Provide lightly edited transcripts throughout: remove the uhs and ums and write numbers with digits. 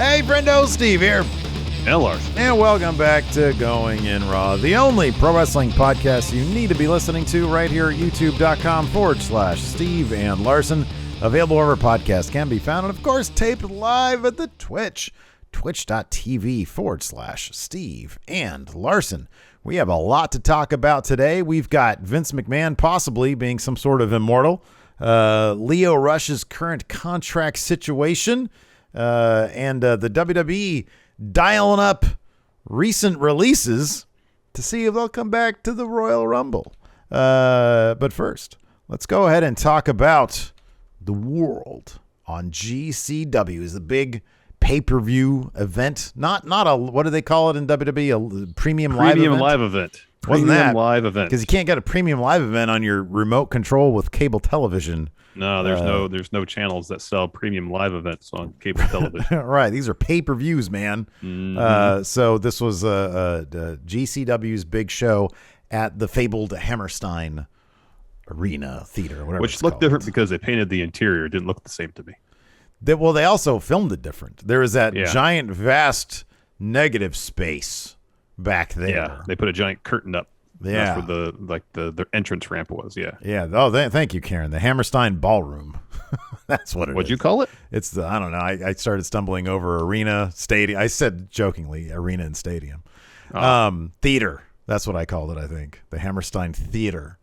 Hey, friendo, Steve here. And Larson. And welcome back to Going in Raw, the only pro wrestling podcast you need to be listening to right here at youtube.com/Steve and Larson. Available wherever podcasts can be found. And of course, taped live at the Twitch, twitch.tv/Steve and Larson. We have a lot to talk about today. We've got Vince McMahon possibly being some sort of immortal, Lio Rush's current contract situation, and the WWE dialing up recent releases to see if they'll come back to the Royal Rumble. But first, let's go ahead and talk about the World on GCW. Is the big pay-per-view event. Not a, what do they call it in WWE? A premium live event? Wasn't that? Live event. Because you can't get a premium live event on your remote control with cable television. No, there's no channels that sell premium live events on cable television. Right. These are pay-per-views, man. Mm-hmm. So this was GCW's big show at the fabled Hammerstein Arena Theater, whatever. Which looked different because they painted the interior. It didn't look the same to me. They also filmed it different. There was that giant, vast negative space back there. Yeah, they put a giant curtain up. Yeah, that's where the entrance ramp was. Yeah. Yeah. Oh, thank you, Karen. The Hammerstein Ballroom. That's what it is. What'd you call it? It's the, I don't know. I started stumbling over arena, stadium. I said jokingly arena and stadium. Theater. That's what I called it, I think. The Hammerstein Theater.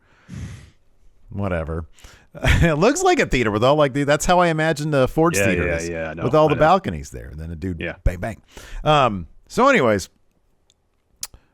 Whatever. It looks like a theater with all that's how I imagine the Ford's Theater is. Yeah, no, with all the balconies there. And then a dude bang, bang. So anyways,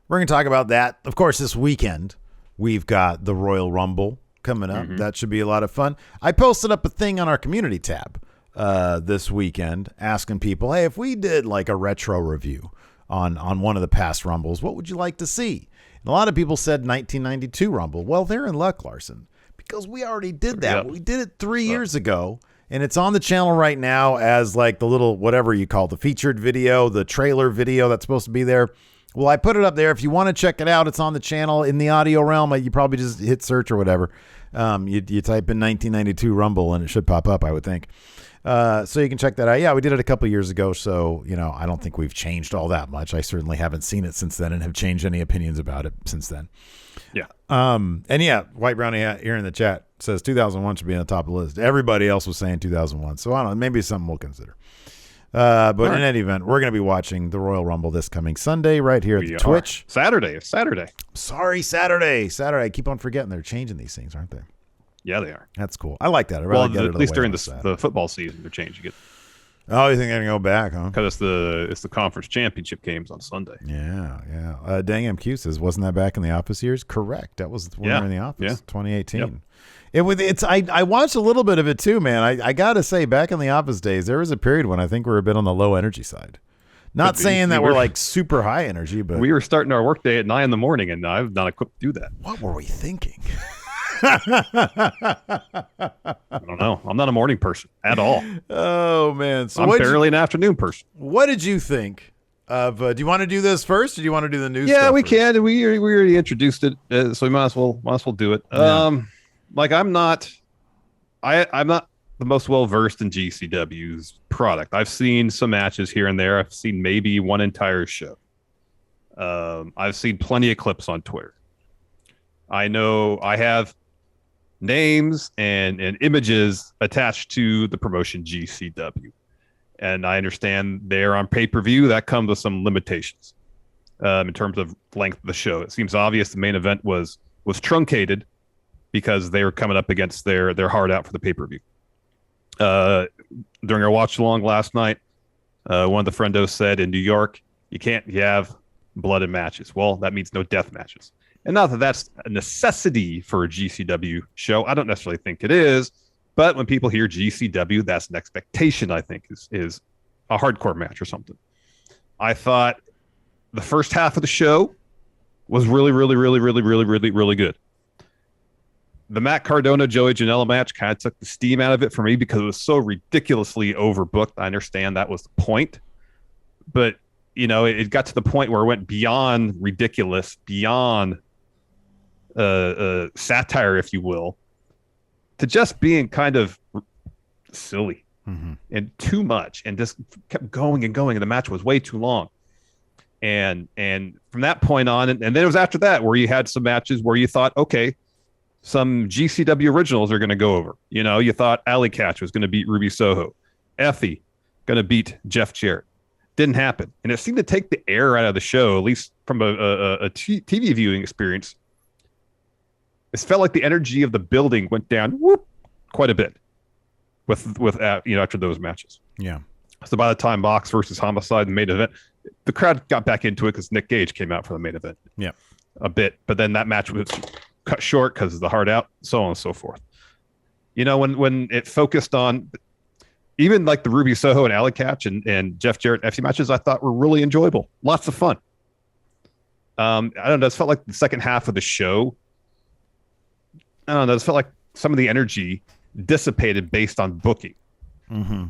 we're going to talk about that. Of course, this weekend, we've got the Royal Rumble coming up. Mm-hmm. That should be a lot of fun. I posted up a thing on our community tab this weekend asking people, hey, if we did like a retro review on one of the past Rumbles, what would you like to see? And a lot of people said 1992 Rumble. Well, they're in luck, Larson, because we already did that. Yep. We did it 3 years ago, and it's on the channel right now as like the little, whatever you call it, the featured video, the trailer video that's supposed to be there. Well, I put it up there. If you want to check it out, it's on the channel in the audio realm. You probably just hit search or whatever. You type in 1992 Rumble, and it should pop up, I would think. So you can check that out. Yeah, we did it a couple years ago, so I don't think we've changed all that much. I certainly haven't seen it since then and have changed any opinions about it since then. Yeah. And yeah, White Brownie here in the chat says 2001 should be on the top of the list. Everybody else was saying 2001, so I don't know. Maybe it's something we'll consider. But in any event, we're going to be watching the Royal Rumble this coming Sunday right here at the Twitch. Saturday. Sorry, Saturday. I keep on forgetting they're changing these things, aren't they? Yeah, they are. That's cool. I like that. At least during the football season, they're changing it. Oh, you think they're going to go back, huh? Because it's the conference championship games on Sunday. Yeah. Dang MQ says, wasn't that back in the Office years? Correct. That was when we were in the Office, 2018. Yep. I watched a little bit of it too, man. I got to say, back in the Office days, there was a period when I think we were a bit on the low energy side. Not saying that we're like super high energy, but we were starting our workday at 9 a.m, and I'm not equipped to do that. What were we thinking? I don't know. I'm not a morning person at all. Oh man, so I'm barely an afternoon person. What did you think of? Do you want to do this first, or do you want to do the news? Yeah, we first? can. We already introduced it, so we might as well do it. Yeah. I'm not the most well versed in GCW's product. I've seen some matches here and there. I've seen maybe one entire show. I've seen plenty of clips on Twitter. I know I have names and images attached to the promotion GCW. And I understand they're on pay-per-view. That comes with some limitations in terms of length of the show. It seems obvious the main event was truncated because they were coming up against their hard out for the pay-per-view. During our watch-along last night, one of the friendos said in New York, you can't have blood in matches. Well, that means no death matches. And not that that's a necessity for a GCW show. I don't necessarily think it is. But when people hear GCW, that's an expectation, I think, is a hardcore match or something. I thought the first half of the show was really, really, really, really, really, really, really good. The Matt Cardona, Joey Janela match kind of took the steam out of it for me because it was so ridiculously overbooked. I understand that was the point. But, it got to the point where it went beyond ridiculous, beyond satire, if you will, to just being kind of silly. and too much, and just kept going and going, and the match was way too long. And from that point on, and then it was after that where you had some matches where you thought, okay, some GCW originals are going to go over. You know, you thought Alley Catch was going to beat Ruby Soho, Effie going to beat Jeff Jarrett. Didn't happen, and it seemed to take the air out of the show, at least from a TV viewing experience. It felt like the energy of the building went down quite a bit with after those matches. Yeah. So by the time Mox versus Homicide, the main event, the crowd got back into it because Nick Gage came out for the main event. Yeah. A bit, but then that match was cut short because of the hard out, so on and so forth. You know, when it focused on even like the Ruby Soho and Alley Catch and Jeff Jarrett FC matches, I thought were really enjoyable. Lots of fun. I don't know. It felt like the second half of the show. I don't know. It felt like some of the energy dissipated based on booking. Mm-hmm.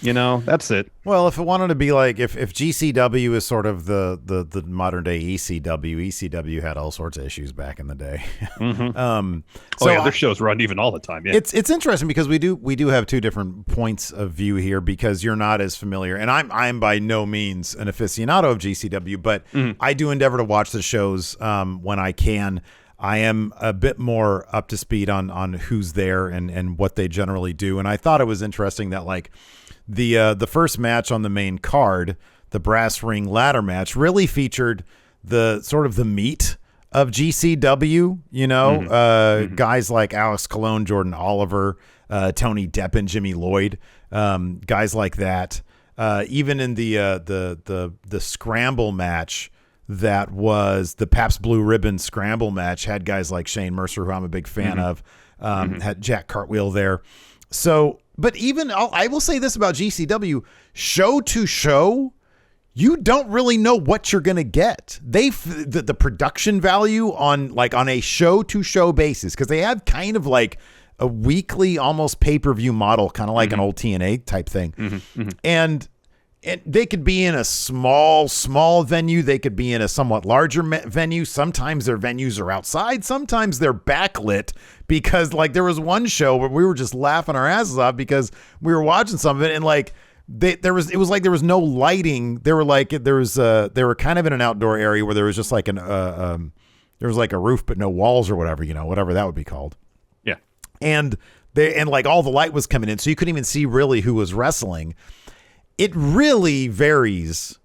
You know, that's it. Well, if it wanted to be like, if GCW is sort of the modern day ECW had all sorts of issues back in the day. Mm-hmm. Their shows run even all the time. Yeah, it's interesting because we do have two different points of view here, because you're not as familiar, and I'm by no means an aficionado of GCW, but I do endeavor to watch the shows when I can. I am a bit more up to speed on who's there and what they generally do, and I thought it was interesting that like. The first match on the main card, the brass ring ladder match, really featured the sort of the meat of GCW, you know, guys like Alex Colon, Jordan Oliver, Tony Deppen, Jimmy Lloyd, guys like that. Even in the scramble match that was the Pabst Blue Ribbon scramble match, had guys like Shane Mercer, who I'm a big fan of, had Jack Cartwheel there. So, but even I will say this about GCW, show to show, you don't really know what you're going to get. The production value on a show to show basis, because they have kind of like a weekly, almost pay-per-view model, kind of like an old TNA type thing. And they could be in a small venue. They could be in a somewhat larger venue. Sometimes their venues are outside. Sometimes they're backlit, because like there was one show where we were just laughing our asses off because we were watching some of it, and like it was like there was no lighting. They were kind of in an outdoor area where there was just like there was like a roof but no walls or whatever, you know, whatever that would be called. Yeah. And like all the light was coming in, so you couldn't even see really who was wrestling. It really varies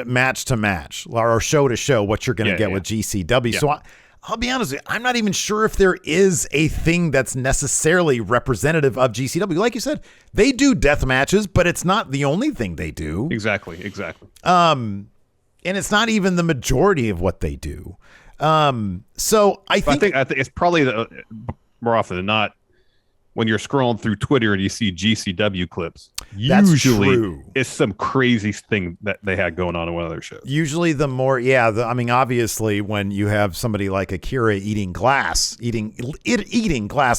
match to match or show to show what you're going to get with GCW. Yeah. So I'll be honest with you, I'm not even sure if there is a thing that's necessarily representative of GCW. Like you said, they do death matches, but it's not the only thing they do. Exactly. And it's not even the majority of what they do. So I think it's probably more often than not, when you're scrolling through Twitter and you see GCW clips, usually it's some crazy thing that they had going on in one of their shows. Usually obviously when you have somebody like Akira eating glass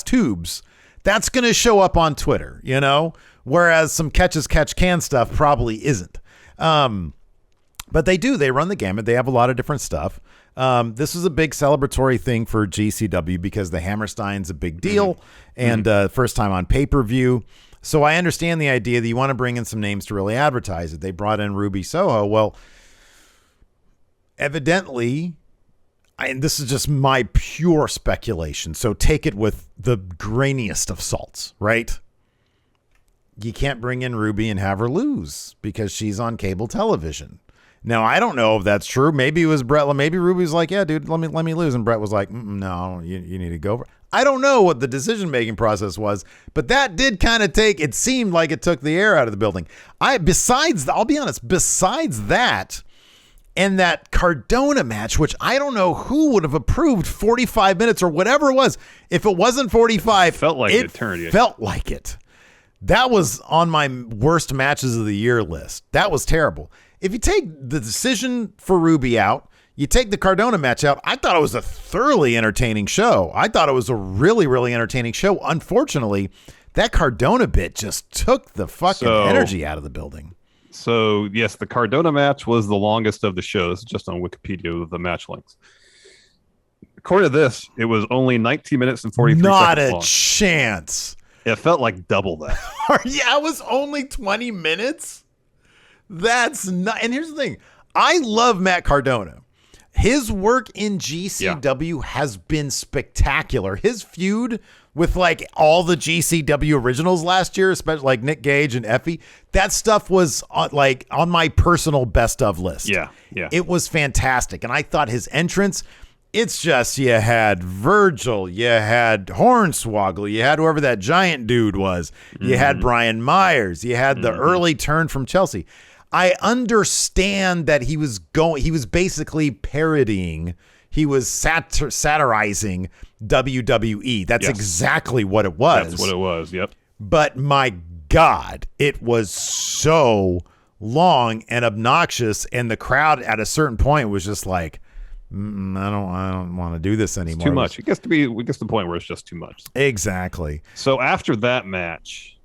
tubes, that's going to show up on Twitter, you know, whereas some catch can stuff probably isn't. But they run the gamut. They have a lot of different stuff. This was a big celebratory thing for GCW because the Hammerstein's a big deal, and first time on pay-per-view. So I understand the idea that you want to bring in some names to really advertise it. They brought in Ruby Soho. Well, evidently, and this is just my pure speculation, so take it with the grainiest of salts, right? You can't bring in Ruby and have her lose because she's on cable television. Now, I don't know if that's true. Maybe it was Brett. Maybe Ruby's like, yeah, dude, let me lose. And Brett was like, no, you need to go. I don't know what the decision-making process was, but that did kind of it seemed like it took the air out of the building. I'll be honest, besides that and that Cardona match, which I don't know who would have approved 45 minutes or whatever it was. If it wasn't 45, it felt like an eternity. Felt like it. That was on my worst matches of the year list. That was terrible. If you take the decision for Ruby out, you take the Cardona match out, I thought it was a thoroughly entertaining show. I thought it was a really, really entertaining show. Unfortunately, that Cardona bit just took the fucking energy out of the building. So, yes, the Cardona match was the longest of the shows, just on Wikipedia with the match links. According to this, it was only 19 minutes and 43 seconds long. Not a chance. It felt like double that. Yeah, it was only 20 minutes. That's not. And here's the thing. I love Matt Cardona. His work in GCW has been spectacular. His feud with like all the GCW originals last year, especially like Nick Gage and Effie, that stuff was on my personal best of list. Yeah. It was fantastic. And I thought his entrance, it's just, you had Virgil, you had Hornswoggle, you had whoever that giant dude was, you had Brian Myers, you had the early turn from Chelsea. I understand that he was basically parodying, he was satirizing WWE. That's exactly what it was. That's what it was, yep. But my God, it was so long and obnoxious, and the crowd at a certain point was just like, I don't want to do this anymore. It's too much. It gets to the point where it's just too much. Exactly. So after that match,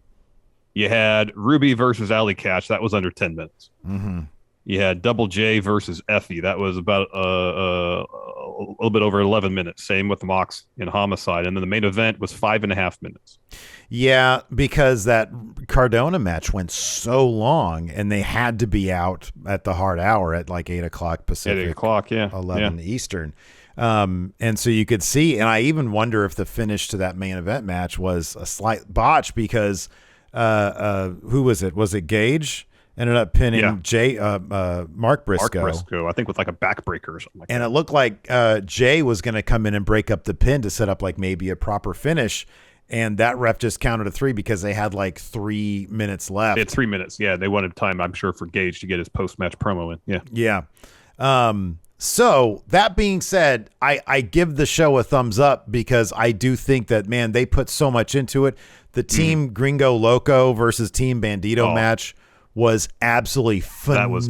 you had Ruby versus Alley Catch. That was under 10 minutes. Mm-hmm. You had Double J versus Effie. That was about a little bit over 11 minutes. Same with Mox and Homicide. And then the main event was 5.5 minutes. Yeah, because that Cardona match went so long, and they had to be out at the hard hour at like 8 o'clock Pacific. 8 o'clock, yeah. 11 Eastern. And so you could see, and I even wonder if the finish to that main event match was a slight botch because who was it? Was it Gage? Ended up pinning Mark Briscoe. Mark Briscoe, I think with like a backbreaker or something like that. And it looked like Jay was going to come in and break up the pin to set up like maybe a proper finish. And that ref just counted a 3 because they had like 3 minutes left. They had 3 minutes. Yeah, they wanted time, I'm sure, for Gage to get his post-match promo in. Yeah. So that being said, I give the show a thumbs up because I do think that, man, they put so much into it. The Team Gringo Loco versus Team Bandito match was absolutely phenomenal. That was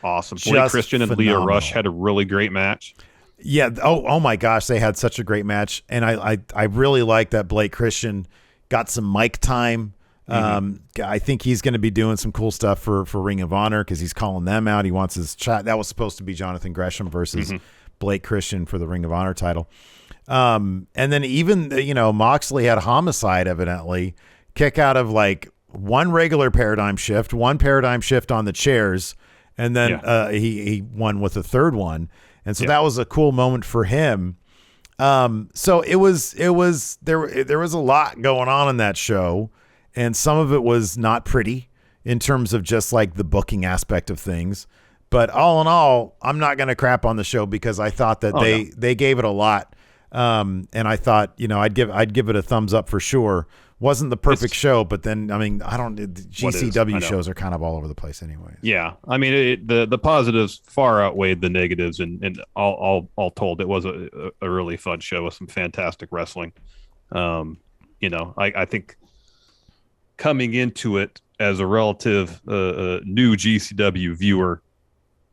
awesome. Blake Christian and Lio Rush had a really great match. Yeah. Oh my gosh, they had such a great match, and I really like that Blake Christian got some mic time. I think he's going to be doing some cool stuff for Ring of Honor because he's calling them out. He wants his chat. That was supposed to be Jonathan Gresham versus Blake Christian for the Ring of Honor title. And then even Moxley had Homicide evidently kick out of like one regular paradigm shift, one paradigm shift on the chairs, and then he won with a third one. And so that was a cool moment for him. So there was a lot going on in that show, and some of it was not pretty in terms of just like the booking aspect of things. But all in all, I'm not going to crap on the show because I thought that they gave it a lot. And I thought, I'd give it a thumbs up for sure. Wasn't the perfect show, but then GCW shows are kind of all over the place anyway. Yeah, I mean the positives far outweighed the negatives, and all told, it was a really fun show with some fantastic wrestling. I think coming into it as a relative new GCW viewer,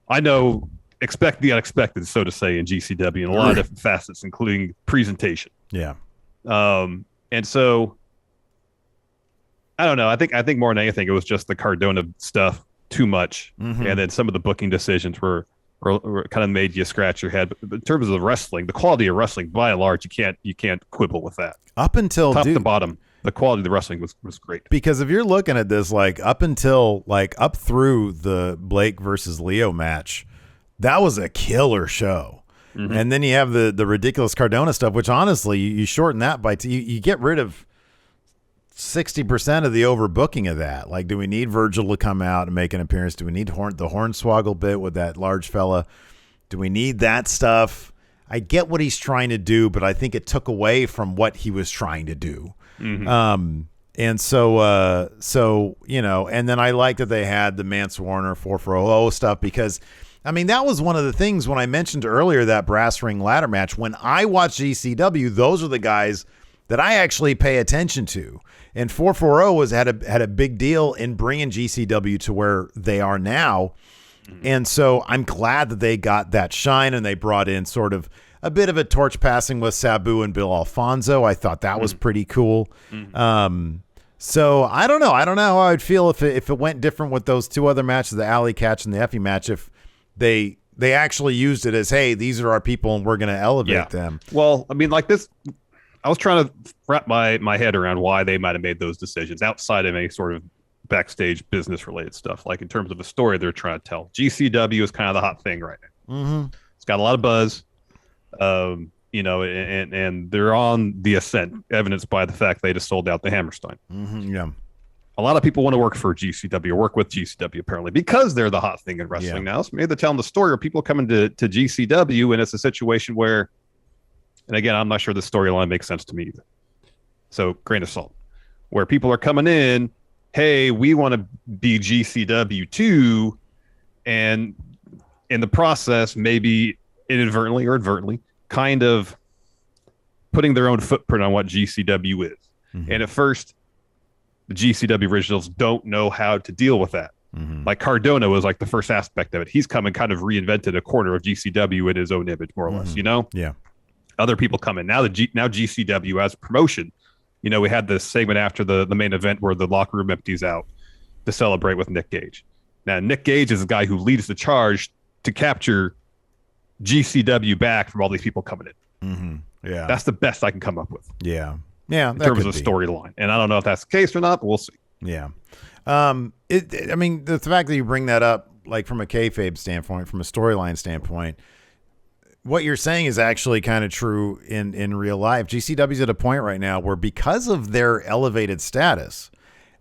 I know expect the unexpected, so to say, in GCW in a lot of different facets, including presentation. Yeah. And so I don't know. I think more than anything, it was just the Cardona stuff too much, and then some of the booking decisions were kind of made you scratch your head. But in terms of the wrestling, the quality of wrestling, by and large, you can't quibble with that. Up until top to bottom, the quality of the wrestling was great. Because if you're looking at this, like up through the Blake versus Lio match, that was a killer show. And then you have the ridiculous Cardona stuff, which honestly, you shorten that by you get rid of 60% of the overbooking of that. Like, do we need Virgil to come out and make an appearance? Do we need the Hornswoggle bit with that large fella? Do we need that stuff? I get what he's trying to do, but I think it took away from what he was trying to do. And so, and then I like that they had the Mance Warner 440 stuff because, I mean, that was one of the things when I mentioned earlier that brass ring ladder match. When I watch GCW, those are the guys that I actually pay attention to. And 440 had a big deal in bringing GCW to where they are now. And so I'm glad that they got that shine and they brought in sort of a bit of a torch passing with Sabu and Bill Alfonso. I thought that was pretty cool. So I don't know. I don't know how I'd feel if it went different with those two other matches, the Alley Catch and the Effie match, if they actually used it as, hey, these are our people and we're going to elevate them. Well, I mean, like this I was trying to wrap my head around why they might have made those decisions outside of any sort of backstage business related stuff. Like in terms of a story they're trying to tell. GCW is kind of the hot thing right now. Mm-hmm. It's got a lot of buzz, you know, and they're on the ascent, evidenced by the fact they just sold out the Hammerstein. Mm-hmm. Yeah. A lot of people want to work for GCW or work with GCW apparently because they're the hot thing in wrestling now. So maybe they're telling the story, or people coming to GCW, and it's a situation where, and again, I'm not sure the storyline makes sense to me either. So grain of salt, where people are coming in, hey, we want to be GCW too, and in the process, maybe inadvertently or advertently, kind of putting their own footprint on what GCW is. Mm-hmm. And at first, the GCW originals don't know how to deal with that. Mm-hmm. Like Cardona was like the first aspect of it. He's come and kind of reinvented a corner of GCW in his own image, more or less, you know? Yeah. Other people come in. Now GCW as a promotion, you know, we had this segment after the main event where the locker room empties out to celebrate with Nick Gage. Now, Nick Gage is the guy who leads the charge to capture GCW back from all these people coming in. Mm-hmm. Yeah. That's the best I can come up with. Yeah. Yeah, in terms of the storyline, and I don't know if that's the case or not, but we'll see. Yeah, I mean, the fact that you bring that up, like from a kayfabe standpoint, from a storyline standpoint, what you're saying is actually kind of true in real life. GCW's at a point right now where, because of their elevated status,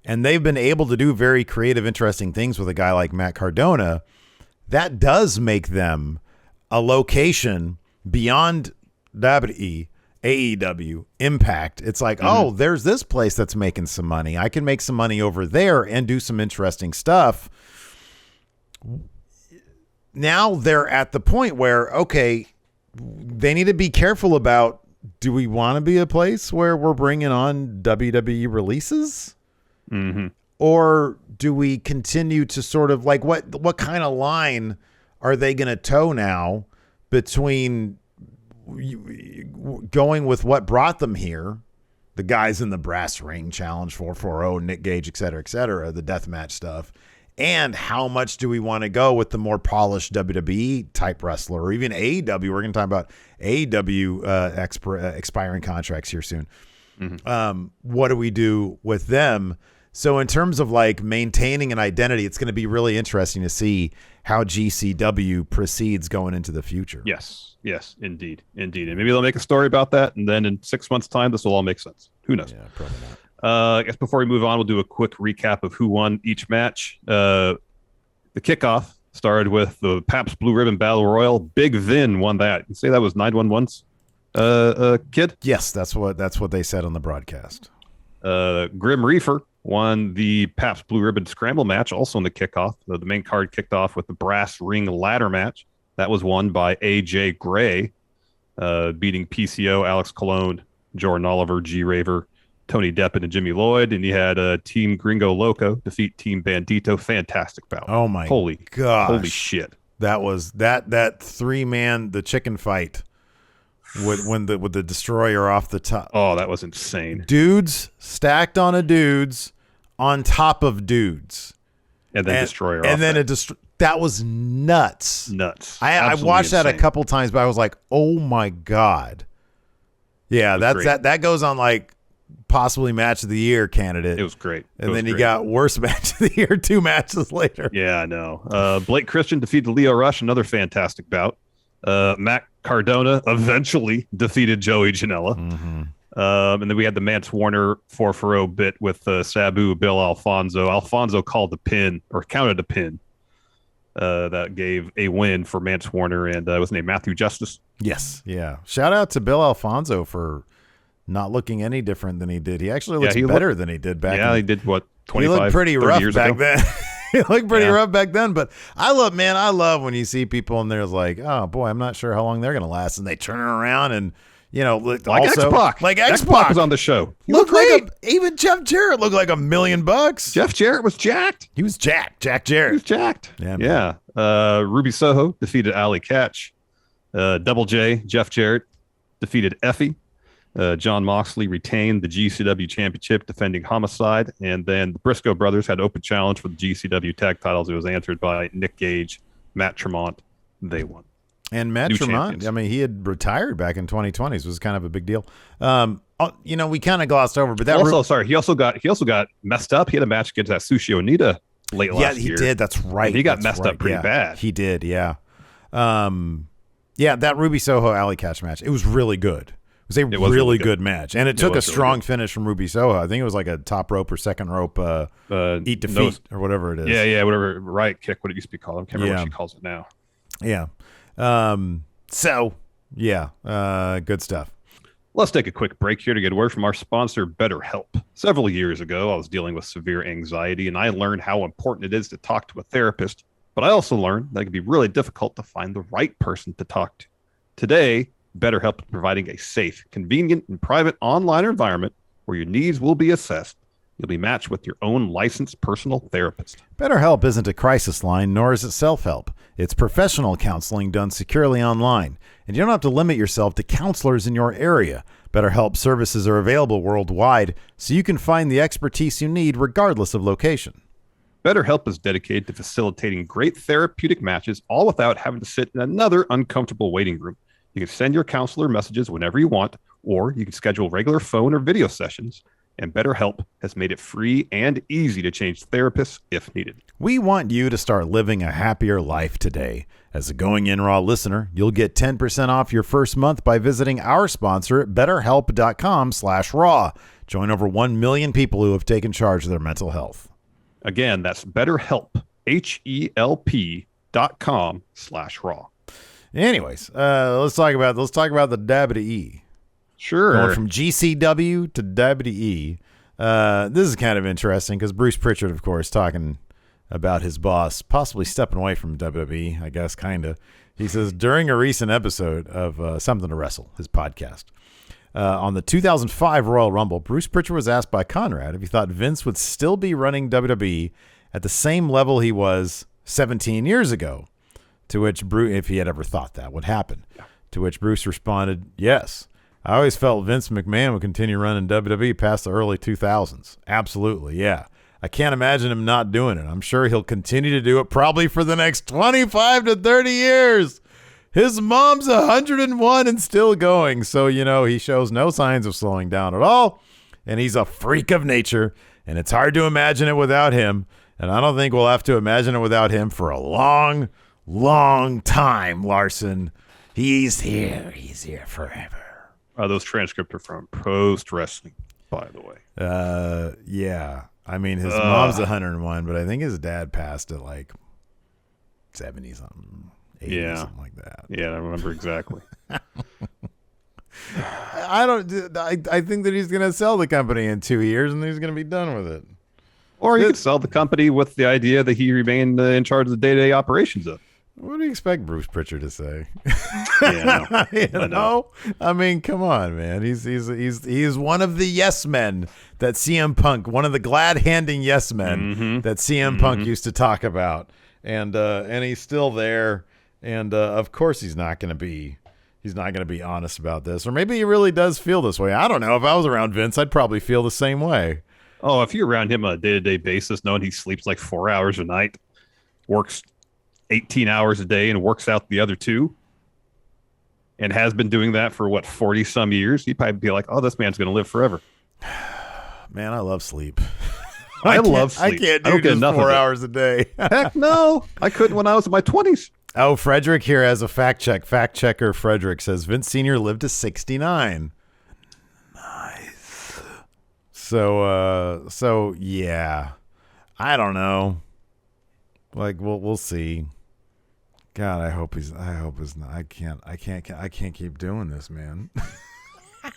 and they've been able to do very creative, interesting things with a guy like Matt Cardona, that does make them a location beyond WWE. AEW, Impact. It's like, oh, there's this place that's making some money. I can make some money over there and do some interesting stuff. Now they're at the point where, okay, they need to be careful about, do we want to be a place where we're bringing on WWE releases? Mm-hmm. Or do we continue to sort of like, what kind of line are they going to toe now between going with what brought them here, the guys in the brass ring, Challenge 440, Nick Gage, et cetera, the deathmatch stuff, and how much do we want to go with the more polished WWE type wrestler, or even AEW? We're going to talk about AEW expiring contracts here soon. Mm-hmm. What do we do with them? So in terms of like maintaining an identity, it's going to be really interesting to see how GCW proceeds going into the future. Yes, indeed. And maybe they'll make a story about that, and then in 6 months' time, this will all make sense. Who knows? Yeah, probably not. I guess before we move on, we'll do a quick recap of who won each match. The kickoff started with the Pabst Blue Ribbon Battle Royal. Big Vin won that. You say that was 911's kid? Yes, that's what they said on the broadcast. Grim Reaper won the Pabst Blue Ribbon Scramble match, also in the kickoff. The main card kicked off with the brass ring ladder match. That was won by AJ Gray, beating PCO, Alex Colon, Jordan Oliver, G Raver, Tony Deppen, and Jimmy Lloyd. And you had Team Gringo Loco defeat Team Bandito. Fantastic bout. Oh my gosh. Holy shit. That was that 3-man, the chicken fight with the destroyer off the top. Oh, that was insane. Dudes stacked on a dudes on top of dudes. And then destroyer and then that was nuts. I watched that a couple times, but I was like, oh my God. Yeah, that goes on like possibly match of the year candidate. It was great. And then you got worst match of the year 2 matches later. Yeah, I know. Blake Christian defeated Lio Rush, another fantastic bout. Matt Cardona eventually defeated Joey Janela. Mm-hmm. And then we had the Mance Warner 4-0 bit with Sabu, Bill Alfonso. Alfonso called the pin, or counted a pin. That gave a win for Mance Warner and what's his name, Matthew Justice. Yes, yeah. Shout out to Bill Alfonso for not looking any different than he did. He actually looks better than he did back. Yeah, he did what 25. He looked pretty rough years back ago. then. He looked pretty rough back then. But I love when you see people and there's like, oh boy, I'm not sure how long they're gonna last, and they turn it around and. You know, like also, X-Pac. Like X-Pac was on the show. He looked like even Jeff Jarrett looked like $1 million. Jeff Jarrett was jacked. He was jacked. Jack Jarrett. He was jacked. Yeah. Ruby Soho defeated Ali Catch. Double J, Jeff Jarrett, defeated Effie. John Moxley retained the GCW championship, defending Homicide. And then the Briscoe brothers had open challenge for the GCW tag titles. It was answered by Nick Gage, Matt Tremont. They won. And Matt Tremont, I mean, he had retired back in 2020, so it was kind of a big deal. we kind of glossed over, but that he also got messed up. He had a match against that Sushi Onita late last year. Yeah, he did. That's right. And he got messed up pretty bad. He did. Yeah. That Ruby Soho Alley Catch match, it was really good. It was a really good match, and it took a strong finish from Ruby Soho. I think it was like a top rope or second rope eat defeat or whatever it is. Yeah, whatever. Right kick, what it used to be called. I can't remember what she calls it now. Yeah. Good stuff. Let's take a quick break here to get a word from our sponsor, BetterHelp. Several years ago, I was dealing with severe anxiety, and I learned how important it is to talk to a therapist. But I also learned that it can be really difficult to find the right person to talk to. Today, BetterHelp is providing a safe, convenient, and private online environment where your needs will be assessed. You'll be matched with your own licensed personal therapist. BetterHelp isn't a crisis line, nor is it self-help. It's professional counseling done securely online, and you don't have to limit yourself to counselors in your area. BetterHelp services are available worldwide, so you can find the expertise you need regardless of location. BetterHelp is dedicated to facilitating great therapeutic matches, all without having to sit in another uncomfortable waiting room. You can send your counselor messages whenever you want, or you can schedule regular phone or video sessions. And BetterHelp has made it free and easy to change therapists if needed. We want you to start living a happier life today. As a Going In Raw listener, you'll get 10% off your first month by visiting our sponsor at BetterHelp.com/raw. Join over 1 million people who have taken charge of their mental health. Again, that's BetterHelp, HELP.com/raw. Anyways, let's talk about the WWE. Sure. Going from GCW to WWE. This is kind of interesting because Bruce Pritchard, of course, talking about his boss possibly stepping away from WWE, I guess, kind of. He says, during a recent episode of Something to Wrestle, his podcast, on the 2005 Royal Rumble, Bruce Pritchard was asked by Conrad if he thought Vince would still be running WWE at the same level he was 17 years ago. To which Bruce, if he had ever thought that would happen, to which Bruce responded, yes. I always felt Vince McMahon would continue running WWE past the early 2000s. Absolutely, yeah. I can't imagine him not doing it. I'm sure he'll continue to do it probably for the next 25 to 30 years. His mom's 101 and still going, so, he shows no signs of slowing down at all, and he's a freak of nature, and it's hard to imagine it without him, and I don't think we'll have to imagine it without him for a long time, Larson. He's here forever. Those transcripts are from Post Wrestling, by the way. Yeah. I mean, his mom's 101, but I think his dad passed at like 70 something, 80 something like that. Yeah, I remember exactly. I think that he's going to sell the company in 2 years and he's going to be done with it. Or he could sell the company with the idea that he remained in charge of the day-to-day operations of. What do you expect Bruce Pritchard to say? Yeah, I know. I mean, come on, man. He's one of the yes men that CM Punk, one of the glad-handing yes men that CM Punk used to talk about, and he's still there. And of course, he's not going to be honest about this, or maybe he really does feel this way. I don't know. If I was around Vince, I'd probably feel the same way. Oh, if you're around him on a day-to-day basis, knowing he sleeps like 4 hours a night, works 18 hours a day and works out the other 2 and has been doing that for 40 some years, you'd probably be like, oh, this man's going to live forever. Man, I love sleep. I love sleep. I can't do just 4 hours a day. Heck no. I couldn't when I was in my 20s. Oh, Frederick here has a fact check. Fact checker Frederick says Vince Sr. lived to 69. Nice. So yeah. I don't know. Like we'll see. God, I hope he's not. I can't keep doing this, man. I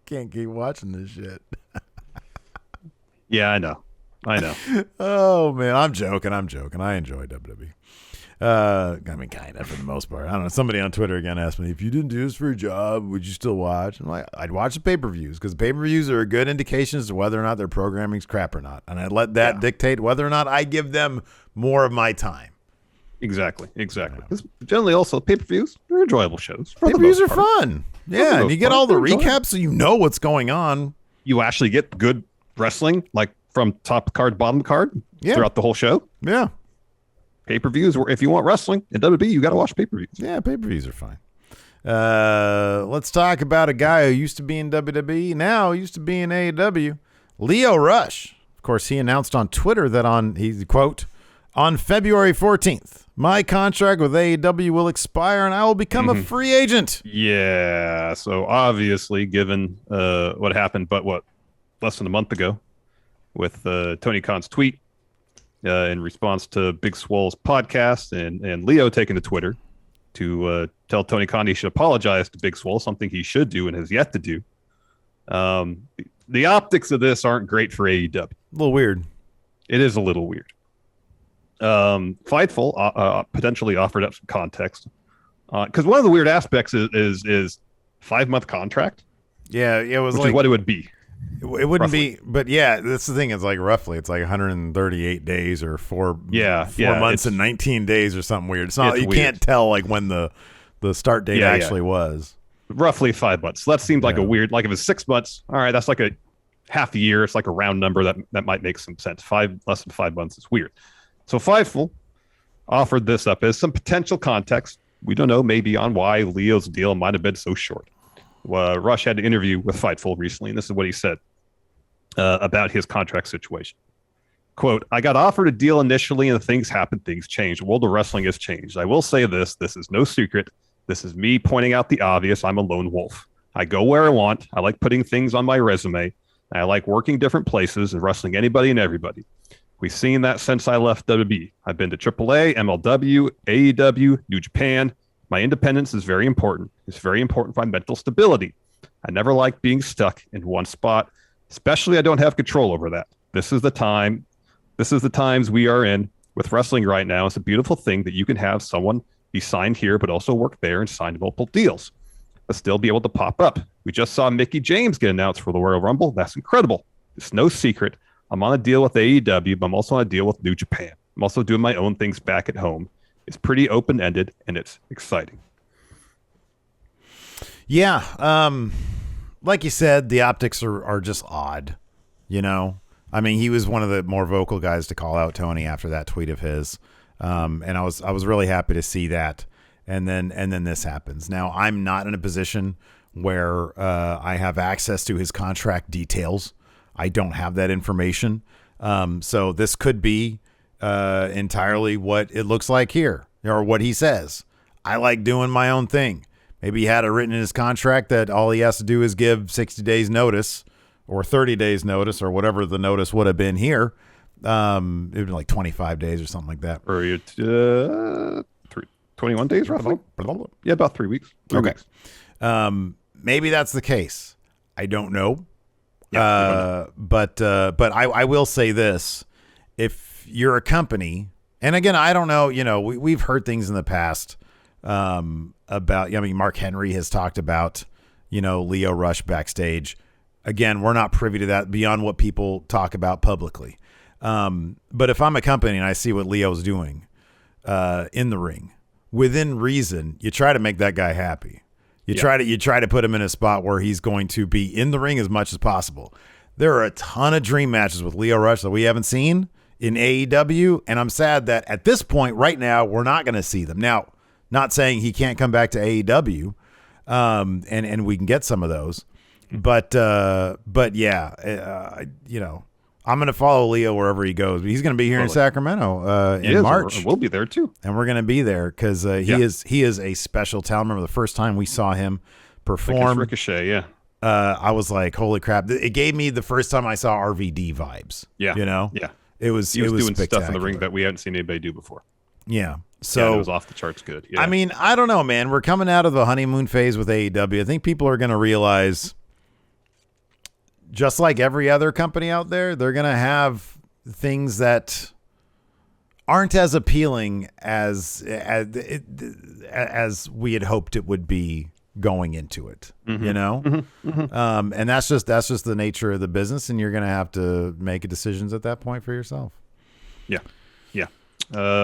can't keep watching this shit. Yeah, I know. Oh man, I'm joking. I enjoy WWE. I mean, kind of for the most part. I don't know. Somebody on Twitter again asked me, if you didn't do this for a job, would you still watch? I'm like, I'd watch the pay-per-views because pay-per-views are a good indication as to whether or not their programming's crap or not, and I'd let that dictate whether or not I give them more of my time. Exactly. Because generally, also pay-per-views are enjoyable shows. Pay-per-views are fun. Yeah, and you get all the recaps, so you know what's going on. You actually get good wrestling, like from top card, bottom card, throughout the whole show. Yeah. Pay-per-views, or if you want wrestling in WWE, you got to watch pay-per-views. Yeah, pay-per-views are fine. Let's talk about a guy who used to be in WWE, now used to be in AEW, Lio Rush. Of course, he announced on Twitter that he quote, on February 14th, my contract with AEW will expire and I will become a free agent. Yeah. So obviously, given what happened, less than a month ago with Tony Khan's tweet in response to Big Swole's podcast and Lio taking to Twitter to tell Tony Khan he should apologize to Big Swole, something he should do and has yet to do. The optics of this aren't great for AEW. A little weird. It is a little weird. Fightful potentially offered up some context because one of the weird aspects is 5-month contract. Yeah, it was which is what it would be. It wouldn't roughly be, but yeah, that's the thing. It's like roughly, it's like 138 days or four months and 19 days or something weird. It's not, you can't tell like when the start date actually was. Roughly 5 months. So that seemed like a weird, like if it's 6 months, all right, that's like a half a year. It's like a round number that might make some sense. Less than 5 months is weird. So Fightful offered this up as some potential context. We don't know, maybe on why Leo's deal might have been so short. Rush had an interview with Fightful recently, and this is what he said about his contract situation. Quote, I got offered a deal initially and things happened, things changed. The world of wrestling has changed. I will say this is no secret. This is me pointing out the obvious. I'm a lone wolf. I go where I want. I like putting things on my resume. I like working different places and wrestling anybody and everybody. We've seen that since I left WWE. I've been to AAA, MLW, AEW, New Japan. My independence is very important. It's very important for my mental stability. I never like being stuck in one spot, especially I don't have control over that. This is the times we are in with wrestling right now. It's a beautiful thing that you can have someone be signed here, but also work there and sign multiple deals, but still be able to pop up. We just saw Mickie James get announced for the Royal Rumble. That's incredible. It's no secret. I'm on a deal with AEW, but I'm also on a deal with New Japan. I'm also doing my own things back at home. It's pretty open-ended, and it's exciting. Yeah. Like you said, the optics are just odd, you know? I mean, he was one of the more vocal guys to call out Tony after that tweet of his. And I was really happy to see that. And then this happens. Now, I'm not in a position where I have access to his contract details. I don't have that information. So this could be entirely what it looks like here, or what he says. I like doing my own thing. Maybe he had it written in his contract that all he has to do is give 60 days notice or 30 days notice or whatever the notice would have been here. It would be like 25 days or something like that. Or 21 days roughly. Yeah, about 3 weeks. 3 weeks. Maybe that's the case. I don't know. Yeah, but I will say this. If you're a company, and again, I don't know, you know, we've heard things in the past about, I mean, Mark Henry has talked about, you know, Lio Rush backstage. Again, we're not privy to that beyond what people talk about publicly. But if I'm a company and I see what Leo's doing in the ring, within reason, you try to make that guy happy. You try to put him in a spot where he's going to be in the ring as much as possible. There are a ton of dream matches with Lio Rush that we haven't seen in AEW, and I'm sad that at this point right now we're not going to see them. Now, not saying he can't come back to AEW, and we can get some of those, but yeah, you know, I'm going to follow Lio wherever he goes. He's going to be here in Sacramento in March. We'll be there too, and we're going to be there because he is a special talent. Remember the first time we saw him perform, Ricochet, yeah. I was like, holy crap! It gave me the first time I saw RVD vibes. Yeah, you know, yeah. He was doing stuff in the ring that we hadn't seen anybody do before. Yeah, so it was off the charts good. Yeah. I mean, I don't know, man. We're coming out of the honeymoon phase with AEW. I think people are going to realize, just like every other company out there, they're going to have things that aren't as appealing as we had hoped it would be going into it, you know? And that's just the nature of the business, and you're going to have to make decisions at that point for yourself. Yeah.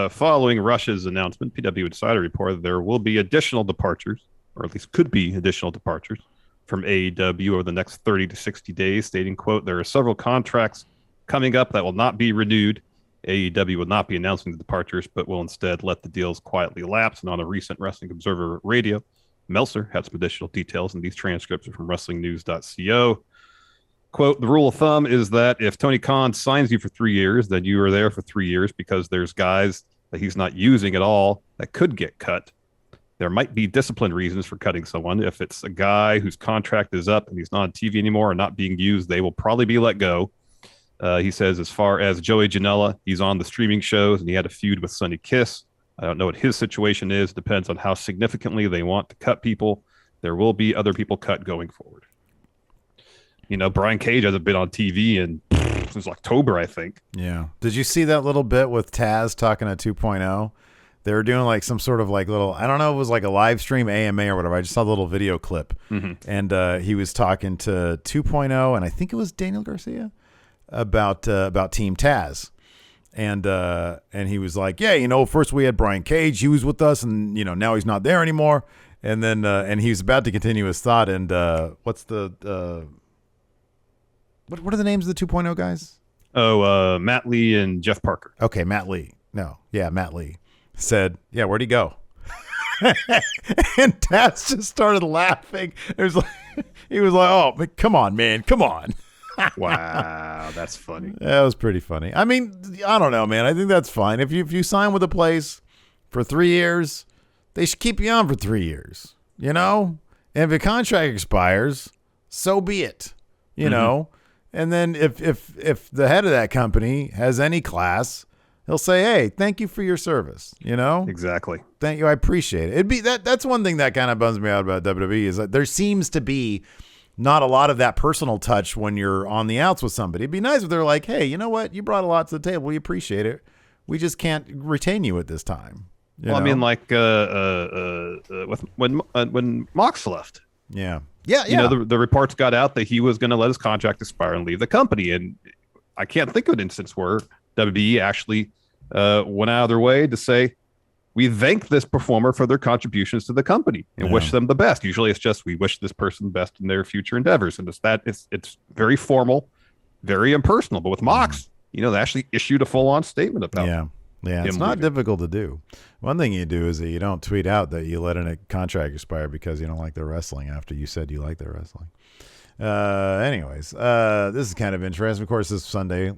Following Rush's announcement, PW Insider reported there will be additional departures, or at least could be additional departures from AEW over the next 30 to 60 days, stating, quote, there are several contracts coming up that will not be renewed. AEW will not be announcing the departures, but will instead let the deals quietly lapse. And on a recent Wrestling Observer Radio Meltzer had some additional details, and these transcripts are from WrestlingNews.co. Quote, the rule of thumb is that if Tony Khan signs you for 3 years, then you are there for 3 years because there's guys that he's not using at all that could get cut. There might be discipline reasons for cutting someone. If it's a guy whose contract is up and he's not on TV anymore or not being used, they will probably be let go. He says as far as Joey Janela, he's on the streaming shows and he had a feud with Sonny Kiss. I don't know what his situation is. Depends on how significantly they want to cut people. There will be other people cut going forward. You know, Brian Cage hasn't been on TV since October, I think. Yeah. Did you see that little bit with Taz talking at 2.0? They were doing like some sort of like little, I don't know, it was like a live stream AMA or whatever. I just saw the little video clip. And he was talking to 2.0, and I think it was Daniel Garcia about Team Taz. And he was like, yeah, you know, first we had Brian Cage. He was with us, and, you know, now he's not there anymore. And then and he was about to continue his thought. And what's the what are the names of the 2.0 guys? Oh, Matt Lee and Jeff Parker. Okay, Matt Lee. No, yeah, Matt Lee said, yeah, where'd he go? And Taz just started laughing. It was like, he was like, oh, come on, man, come on. Wow, that's funny. That was pretty funny. I mean, I don't know, man. I think that's fine. If you sign with a place for 3 years, they should keep you on for 3 years, you know? And if your contract expires, so be it, you know? And then if the head of that company has any class, he'll say, hey, thank you for your service, you know? Exactly. Thank you. I appreciate it. It'd be that's one thing that kind of bums me out about WWE is that there seems to be not a lot of that personal touch when you're on the outs with somebody. It'd be nice if they're like, hey, you know what? You brought a lot to the table. We appreciate it. We just can't retain you at this time. You know? I mean, like when Mox left. Yeah. You know, the reports got out that he was going to let his contract expire and leave the company. And I can't think of an instance where WWE actually went out of their way to say, we thank this performer for their contributions to the company and wish them the best. Usually it's just, we wish this person the best in their future endeavors. And it's very formal, very impersonal. But with Mox, you know, they actually issued a full-on statement about it. Yeah, it's not difficult to do. One thing you do is that you don't tweet out that you let a contract expire because you don't like their wrestling after you said you like their wrestling. Anyways, this is kind of interesting. Of course, this Saturday,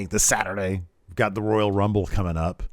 we've got the Royal Rumble coming up.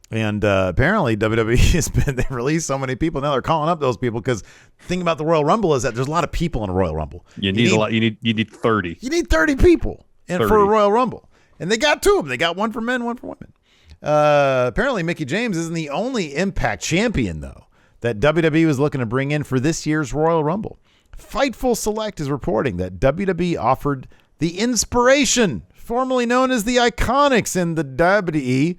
And apparently WWE they released so many people. Now they're calling up those people because the thing about the Royal Rumble is that there's a lot of people in a Royal Rumble. You need a lot. You need 30. You need 30 people for a Royal Rumble. And they got 2 of them. They got one for men, one for women. Apparently Mickie James isn't the only Impact champion, though, that WWE was looking to bring in for this year's Royal Rumble. Fightful Select is reporting that WWE offered the Inspiration, formerly known as the Iconics in the WWE.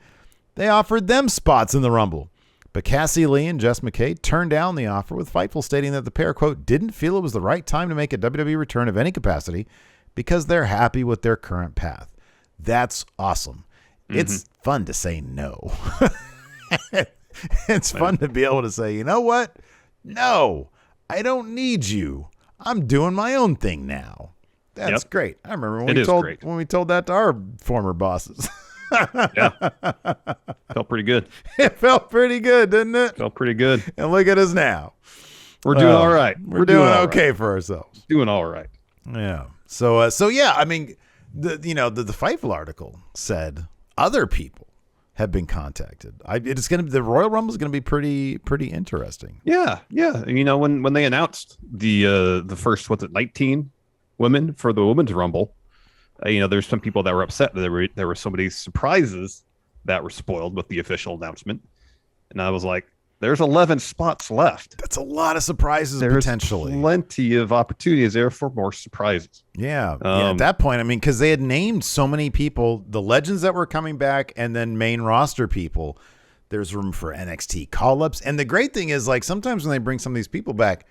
They offered them spots in the Rumble. But Cassie Lee and Jess McKay turned down the offer, with Fightful stating that the pair, quote, didn't feel it was the right time to make a WWE return of any capacity because they're happy with their current path. That's awesome. It's fun to say no. It's fun to be able to say, you know what? No, I don't need you. I'm doing my own thing now. That's great. I remember when we told that to our former bosses. Felt pretty good. It felt pretty good, didn't it? Felt pretty good. And look at us now. We're doing all right. We're doing okay for ourselves. Doing all right. Yeah. So yeah, I mean, the Fightful article said other people have been contacted. The Royal Rumble is going to be pretty interesting. Yeah. You know, when they announced the first 19 women for the Women's Rumble, you know, there's some people that were upset that there were so many surprises that were spoiled with the official announcement, and I was like, there's 11 spots left. That's a lot of surprises. There's potentially plenty of opportunities there for more surprises. Yeah. At that point, I mean, because they had named so many people, the legends that were coming back, and then main roster people. There's room for NXT call-ups, and the great thing is, like, sometimes when they bring some of these people back,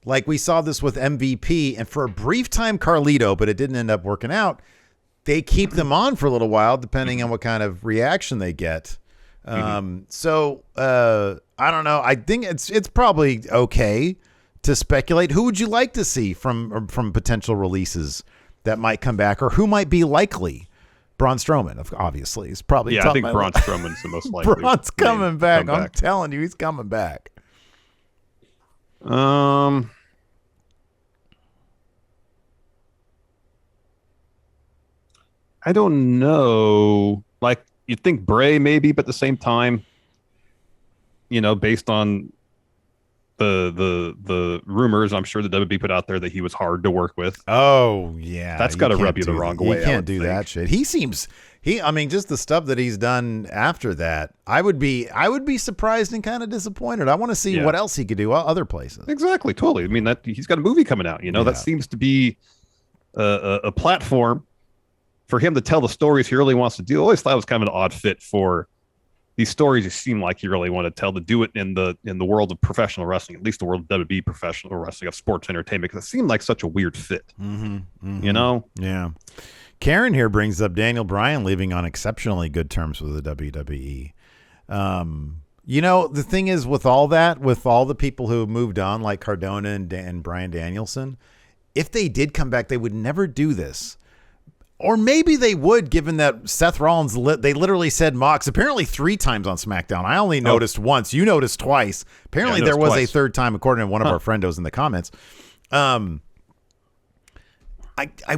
like we saw this with MVP, and for a brief time Carlito, but it didn't end up working out. They keep them on for a little while, depending on what kind of reaction they get. So I don't know. I think it's probably okay to speculate. Who would you like to see from potential releases that might come back, or who might be likely? Braun Strowman, obviously, is probably. Yeah, I think Braun Strowman's the most likely. Braun's coming back. I'm telling you, he's coming back. I don't know. Like you'd think Bray maybe, but at the same time, based on the rumors, I'm sure the WWE put out there that he was hard to work with. Oh yeah, that's got to rub you the wrong way. You can't do that shit. I mean, just the stuff that he's done after that, I would be surprised and kind of disappointed. I want to see what else he could do other places. Exactly, totally. I mean, that he's got a movie coming out. That seems to be a platform for him to tell the stories he really wants to do. I always thought it was kind of an odd fit for these stories. You seem like you really want to tell, to do it in the world of professional wrestling, at least the world of WWE professional wrestling, of sports entertainment, because it seemed like such a weird fit. Yeah. Karen here brings up Daniel Bryan leaving on exceptionally good terms with the WWE. The thing is, with all the people who have moved on, like Cardona and Bryan Danielson, if they did come back, they would never do this. Or maybe they would, given that Seth Rollins, they literally said Mox apparently 3 times on SmackDown. I only noticed once. You noticed twice. Apparently there was a third time, according to one of our friendos in the comments. I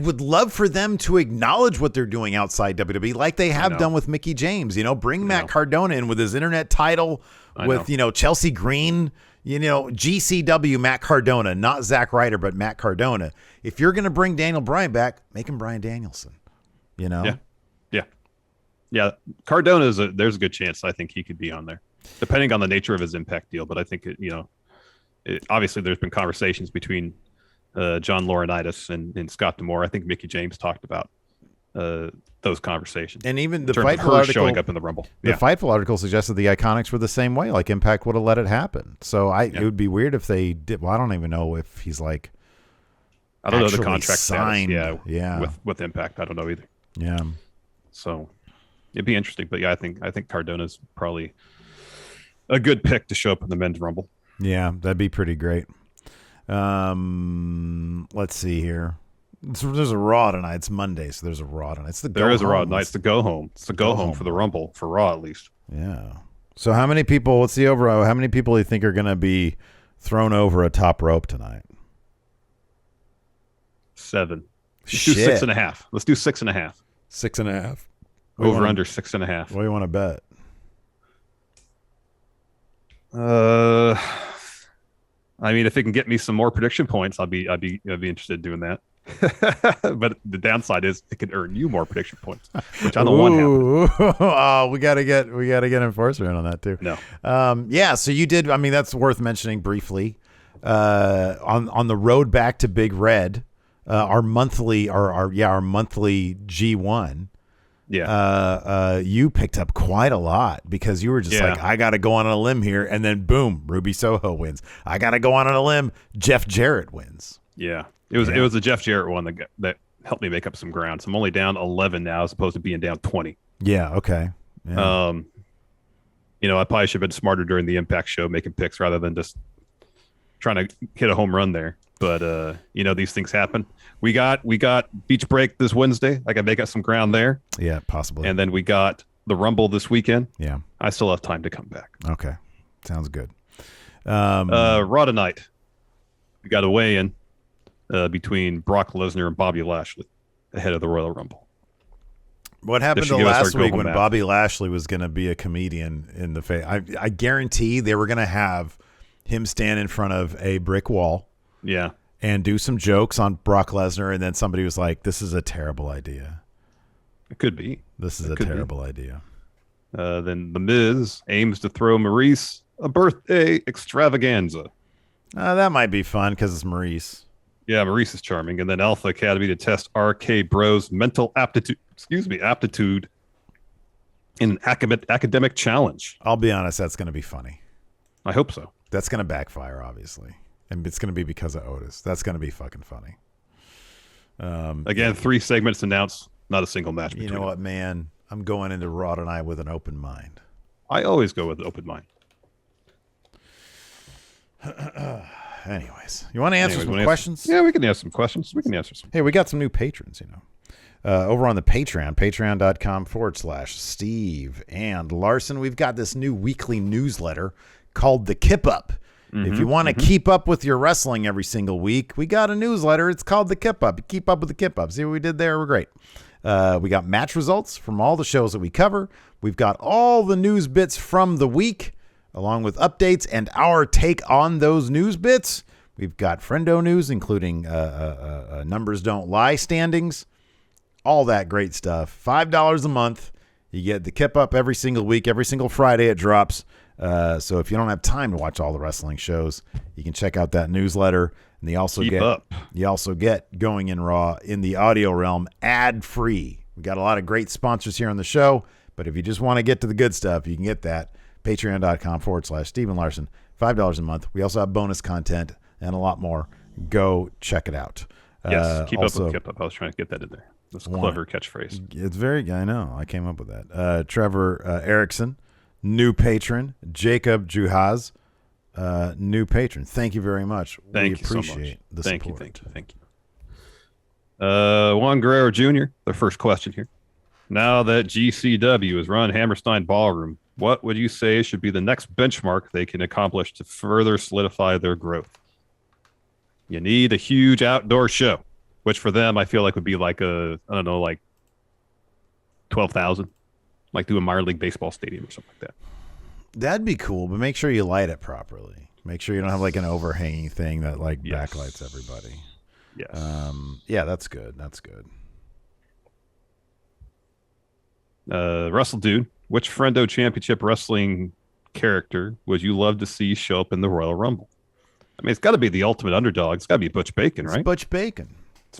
would love for them to acknowledge what they're doing outside WWE, like they have done with Mickie James. Bring Matt Cardona in with his internet title, with Chelsea Green. GCW Matt Cardona, not Zack Ryder, but Matt Cardona. If you're going to bring Daniel Bryan back, make him Bryan Danielson. Yeah. Cardona there's a good chance. I think he could be on there, depending on the nature of his Impact deal. But I think obviously there's been conversations between John Laurinaitis and Scott D'Amore. I think Mickie James talked about those conversations, and even the Fightful article showing up in the Rumble. The Fightful article suggested the Iconics were the same way. Like Impact would have let it happen. So it would be weird if they did. Well, I don't even know if he's like. I don't know the contract signed. Status, with Impact. I don't know either. Yeah. So it'd be interesting, but I think Cardona's probably a good pick to show up in the Men's Rumble. Yeah, that'd be pretty great. Let's see here. There's a Raw tonight. It's Monday, so there's a Raw tonight. There is a Raw tonight. It's the go home. It's the go home for the Rumble, for Raw at least. Yeah. So how many people? What's the overall? How many people do you think are going to be thrown over a top rope tonight? 7. Let's do 6.5. Let's do 6.5. 6.5. Over under 6.5. What do you want to bet? I mean, if it can get me some more prediction points, I'd be interested in doing that. But the downside is it can earn you more prediction points, which I don't want happening. Oh, we gotta get enforcement on that too. No. So you did. I mean, that's worth mentioning briefly. On the road back to Big Red, our monthly G1. Yeah. You picked up quite a lot because you were just like, I got to go on a limb here, and then boom, Ruby Soho wins. I got to go on a limb, Jeff Jarrett wins. Yeah. It was the Jeff Jarrett one that helped me make up some ground. So I'm only down 11 now as opposed to being down 20. Yeah, okay. Yeah. I probably should have been smarter during the Impact show making picks rather than just trying to hit a home run there. But these things happen. We got Beach Break this Wednesday. I can make up some ground there. Yeah, possibly. And then we got the Rumble this weekend. Yeah. I still have time to come back. Okay. Sounds good. Raw tonight. We got a weigh-in between Brock Lesnar and Bobby Lashley ahead of the Royal Rumble. What happened to last week when Bobby Lashley was going to be a comedian in the face? I guarantee they were going to have him stand in front of a brick wall. Yeah. And do some jokes on Brock Lesnar, and then somebody was like, this is a terrible idea. It could be. This is a terrible idea. Then The Miz aims to throw Maurice a birthday extravaganza. That might be fun because it's Maurice. Yeah, Maurice is charming. And then Alpha Academy to test RK Bro's mental aptitude in an academic challenge. I'll be honest, that's going to be funny. I hope so. That's going to backfire, obviously. And it's going to be because of Otis. That's going to be fucking funny. Again, 3 segments announced, not a single match. You know what, man? I'm going into Raw tonight with an open mind. I always go with an open mind. Anyways, you want to answer some questions? Yeah, we can answer some questions. Hey, we got some new patrons, over on the Patreon, patreon.com/Steve and Larson. We've got this new weekly newsletter called The Kip Up. If you want to keep up with your wrestling every single week, we got a newsletter. It's called The Kip Up. Keep up with the Kip Up. See what we did there? We're great. We got match results from all the shows that we cover. We've got all the news bits from the week, along with updates and our take on those news bits. We've got Friendo news, including Numbers Don't Lie standings, all that great stuff. $5 a month. You get the Kip Up every single week. Every single Friday it drops. So if you don't have time to watch all the wrestling shows, you can check out that newsletter. And you also get Going in Raw in the audio realm ad-free. We got a lot of great sponsors here on the show, but if you just want to get to the good stuff, you can get that. Patreon.com/Steven Larson, $5 a month. We also have bonus content and a lot more. Go check it out. Yes, keep up with Kip Up. I was trying to get that in there. That's a clever catchphrase. It's very, I know. I came up with that. Trevor Erickson, new patron. Jacob Juhaz, new patron. Thank you very much. We appreciate so much. the support. Thank you. Juan Guerrero Jr., the first question here. Now that GCW has run Hammerstein Ballroom, what would you say should be the next benchmark they can accomplish to further solidify their growth? You need a huge outdoor show, which for them I feel like would be like like 12,000, like do a minor league baseball stadium or something like that. That'd be cool, but make sure you light it properly. Make sure you don't have like an overhanging thing that like backlights everybody. Yes. Yeah, that's good. That's good. Russell Dude, which Friendo Championship Wrestling character would you love to see show up in the Royal Rumble? I mean, it's got to be the ultimate underdog. It's got to be Butch Bacon, right? It's Butch Bacon.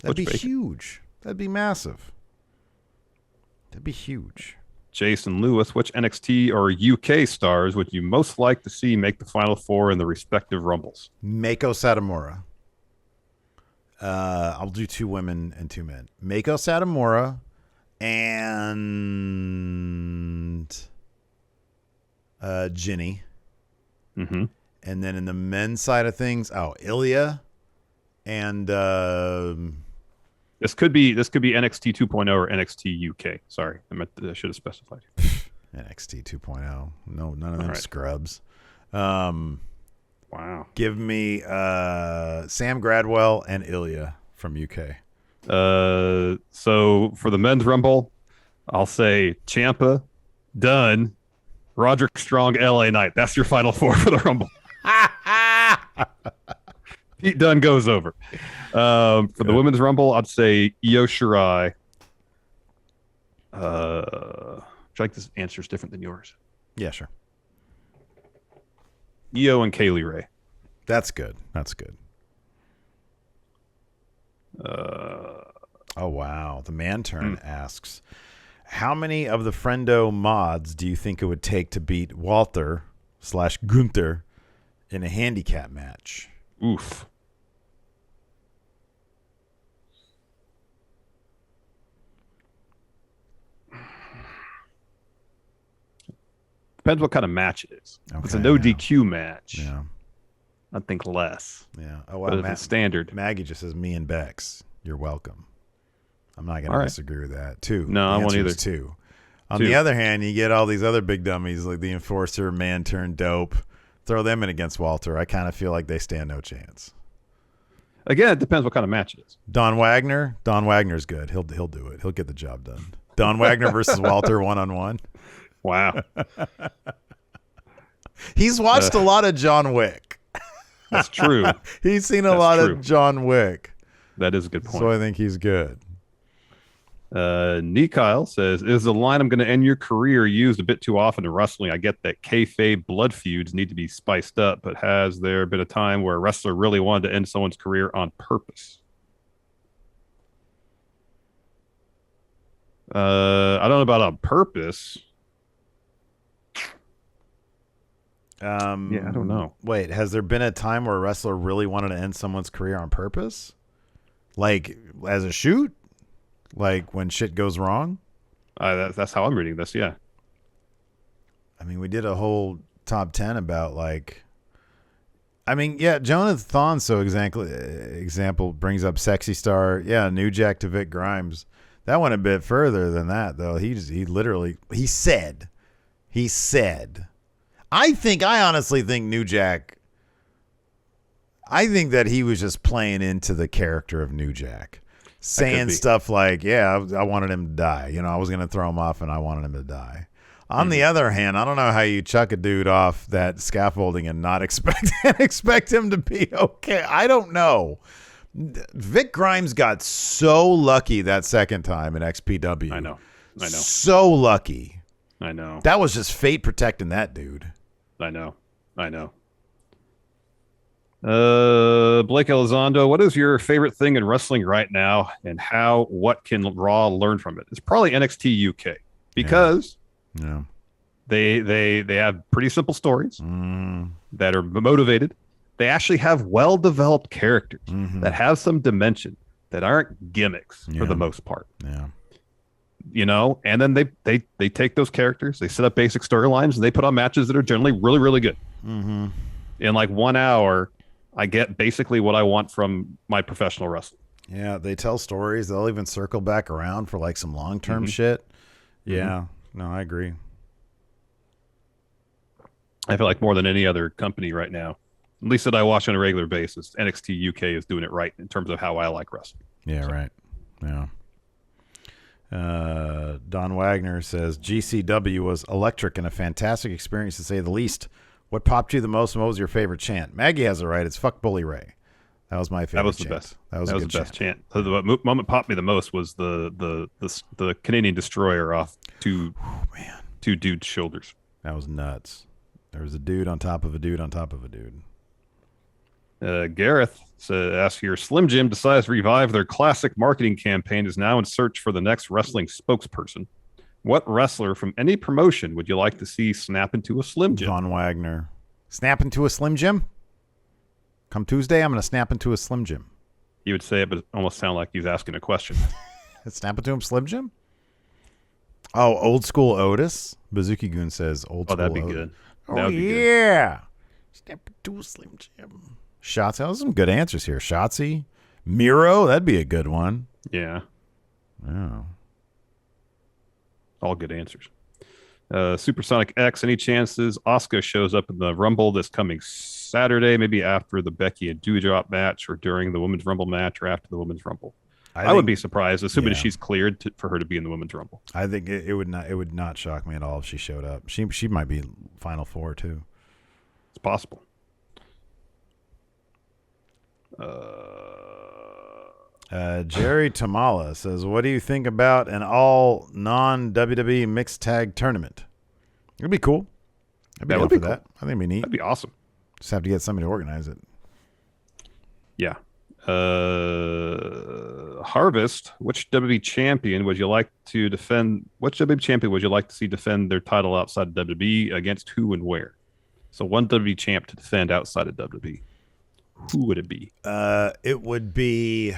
That'd be huge. That'd be massive. That'd be huge. Jason Lewis, which NXT or UK stars would you most like to see make the Final Four in the respective Rumbles? Mako Satomura. I'll do 2 women and 2 men. Mako Satomura and Ginny. Mm-hmm. And then in the men's side of things, Ilya and this could be NXT 2.0 or NXT UK. Sorry, I should have specified. NXT 2.0. No, none of them scrubs. Wow. Give me Sam Gradwell and Ilya from UK. So for the men's Rumble, I'll say Ciampa, Dunn, Roderick Strong, LA Knight. That's your Final Four for the Rumble. Pete Dunne goes over. For the women's Rumble, I'd say Io Shirai. I like this answer is different than yours. Yeah, sure. Io and Kaylee Ray. That's good. That's good. Oh, wow. The Man Turn asks, how many of the Friendo mods do you think it would take to beat Walter/Gunther in a handicap match? Oof. Depends what kind of match it is. Okay, if it's a no DQ match. Yeah. I think less. Yeah. Oh, well, but if it's standard. Maggie just says me and Bex. You're welcome. I'm not going to disagree with that. 2. No, I won't either. 2. On the other hand, you get all these other big dummies like the Enforcer, Man Turn, Dope. Throw them in against Walter. I kind of feel like they stand no chance. Again, it depends what kind of match it is. Don Wagner's good. He'll do it. He'll get the job done. Don Wagner versus Walter 1-on-1. Wow. He's watched a lot of John Wick. That's true. He's seen a lot of John Wick. That is a good point. So I think he's good. Nikyle says, is the line I'm going to end your career used a bit too often in wrestling? I get that kayfabe blood feuds need to be spiced up, but has there been a time where a wrestler really wanted to end someone's career on purpose? I don't know about on purpose. Yeah, I don't know. Wait, has there been a time where a wrestler really wanted to end someone's career on purpose? Like as a shoot? Like when shit goes wrong? That's how I'm reading this, yeah. I mean, we did a whole top 10 about Jonathan Thonso example brings up Sexy Star. Yeah, New Jack to Vic Grimes. That went a bit further than that, though. He said, I honestly think New Jack I think that he was just playing into the character of New Jack, saying stuff like, "Yeah, I wanted him to die. You know, I was going to throw him off, and I wanted him to die." On the other hand, I don't know how you chuck a dude off that scaffolding and not expect him to be okay. I don't know. Vic Grimes got so lucky that second time in XPW. I know. So lucky. I know. That was just fate protecting that dude. I know. Blake Elizondo, what is your favorite thing in wrestling right now, and what can Raw learn from it? It's probably NXT UK because they have pretty simple stories that are motivated. They actually have well-developed characters that have some dimension, that aren't gimmicks for the most part. Yeah. You know, and then they take those characters, they set up basic storylines, and they put on matches that are generally really, really good. In like 1 hour, I get basically what I want from my professional wrestling. Yeah, they tell stories. They'll even circle back around for like some long-term shit. Yeah, no, I agree. I feel like more than any other company right now, at least that I watch on a regular basis, NXT UK is doing it right in terms of how I like wrestling. Yeah, right. Yeah. Don Wagner says GCW was electric and a fantastic experience to say the least. What popped you the most, and what was your favorite chant? Maggie has it right. It's "Fuck Bully Ray." That was my favorite. That was the chant. best. That was the best chant. So the moment popped me the most was the Canadian Destroyer off two dudes' shoulders. That was nuts. There was a dude on top of a dude on top of a dude. Gareth asks here, Slim Jim decides to revive their classic marketing campaign, is now in search for the next wrestling spokesperson. What wrestler from any promotion would you like to see snap into a Slim Jim? Von Wagner. Snap into a Slim Jim? Come Tuesday, I'm going to snap into a Slim Jim. You would say it, but it almost sound like he's asking a question. Snap into him, Slim Jim? Oh, old school Otis? Bazuki Goon says old school that'd be Otis. good. Oh, yeah. Snap into a Slim Jim. Shotzi. Those are some good answers here. Shotzi. Miro, that'd be a good one. Yeah. Oh. All good answers. Supersonic X, any chances Asuka shows up in the Rumble this coming Saturday, maybe after the Becky and Doudrop match, or during the Women's Rumble match, or after the Women's Rumble? I would be surprised, assuming she's cleared for her to be in the Women's Rumble. I think it would not shock me at all if she showed up. She might be Final Four too. It's possible. Jerry Tamala says, what do you think about an all non-WWE mixed tag tournament? It'd be cool. That would be cool. I think it'd be neat. That'd be awesome. Just have to get somebody to organize it. Yeah. Harvest, which WWE champion would you like to defend? Which WWE champion would you like to see defend their title outside of WWE, against who and where? So one WWE champ to defend outside of WWE. Who would it be? It would be...